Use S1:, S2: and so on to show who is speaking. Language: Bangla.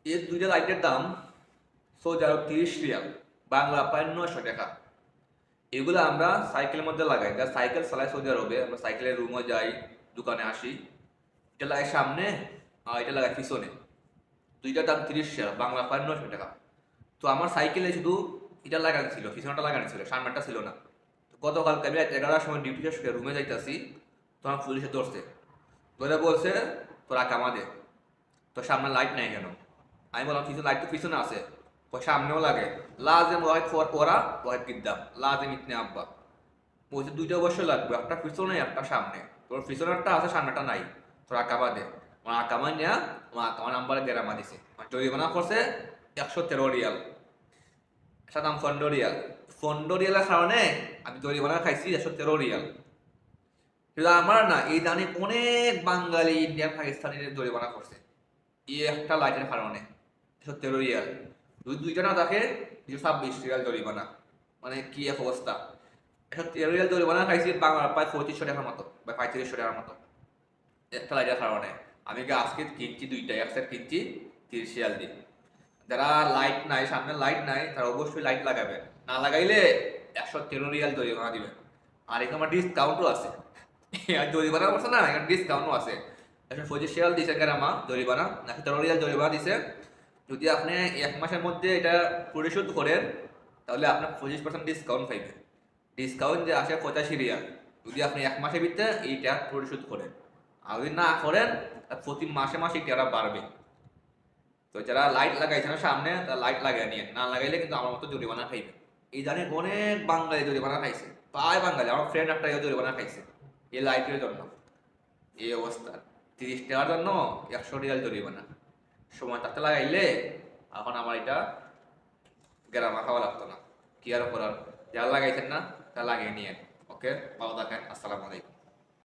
S1: এর দুইটা লাইটের দাম সৌদি আরব 30 রিয়াল, বাংলা প্রায় 900 টাকা। এগুলো আমরা সাইকেলের মধ্যে লাগাই, যা সাইকেল চালাই সৌদি আরবে, আমরা সাইকেলের রুমে যাই, দোকানে আসি, এটা লাগাই সামনে আর এটা লাগাই পিছনে। দুইটার দাম 30 রিয়াল, বাংলা প্রায় 900 টাকা। তো আমার সাইকেলে শুধু এটা লাগানো ছিল, পিছনটা লাগানো ছিল, সামনেটা ছিল না। তো গতকালকে আমি রাত 11টার সময় ডিউটি শেষ করে রুমে যাইতাছি, তখন পুলিশে ধরছে, ধরে বলছে তোরা কামা দে, তো সামনে লাইট নাই কেন? আমি বললাম কিছু লাইট তো পিছনে আছে, সামনেও লাগে। লাজেম ওয়াহিদ ওরা ওয়াহিদ কিদ্দাম, লাজেম ইতনে আব্বা। বলছে দুইটা অবশ্যই লাগবে, একটা পিছনে একটা সামনে। তোর পিছনেরটা আছে, সামনেটা নাই, তোর আকামা দে। আমার আকামা নেয়া, আমার আকামা নাম্বারে গেরামা দিছে, জরিমানা করছে 113 রিয়াল। একটা দাম 15 রিয়াল। 15 রিয়ালের কারণে আমি জরিমানা খাইছি 113 রিয়াল। কিন্তু আমার না, এই দানে অনেক বাঙালি, ইন্ডিয়ান, পাকিস্তানিদের জরিমানা করছে এই একটা লাইটের কারণে। 113 রিয়াল, দুইটা না থাকে 226 রিয়াল জরিমানা। মানে কি এক অবস্থা! 113 রিয়াল জরিমানা খাইছি, বাংলা প্রায় 2500 টাকার মতো বা 3500 টাকার মতো একটা লাইটের কারণে। আমি আজকে কিনছি দুইটা, এক সেট কিনছি 30 রিয়াল দিয়ে। যারা লাইট নাই, সামনে লাইট নাই, তারা অবশ্যই লাইট লাগাবে, না লাগাইলে 113 রিয়াল জরিমানা দিবে। আর এখানে আমার ডিসকাউন্টও আছে। আর জরিমানা করছে না, এখানে ডিসকাউন্টও আছে। 125 রিয়াল দিছে গ্রামা জরিমানা, 113 রিয়াল জরিমানা দিছে। যদি আপনি 1 মাসের মধ্যে এটা পরিশোধ করেন, তাহলে আপনার 25% ডিসকাউন্ট পাইবেন। ডিসকাউন্ট যে আসে 85 রিয়াল, যদি আপনি 1 মাসের ভিতরে এইটা পরিশোধ করেন। আর যদি না করেন, প্রতি মাসে মাসে এটা বাড়বে। তো যারা লাইট লাগাইছে না সামনে, তারা লাইট লাগাই নিয়ে, না লাগাইলে কিন্তু আমার মতো জরিমানা খাইবে। এই জানি অনেক বাঙালি জরিমানা খাইছে, প্রায় বাঙালি, আমার ফ্রেন্ড একটা জরিমানা খাইছে এই লাইটের জন্য। এই অবস্থা, 30 টাকার জন্য 100 রিয়াল জরিমানা। সময় থাকতে লাগাইলে এখন আমার এটা গ্রামা খাওয়া লাগতো না। কি আর করার, যারা লাগাইছেন না তারা লাগিয়ে নিয়ে। ওকে, ভালো থাকেন, আসসালামু আলাইকুম।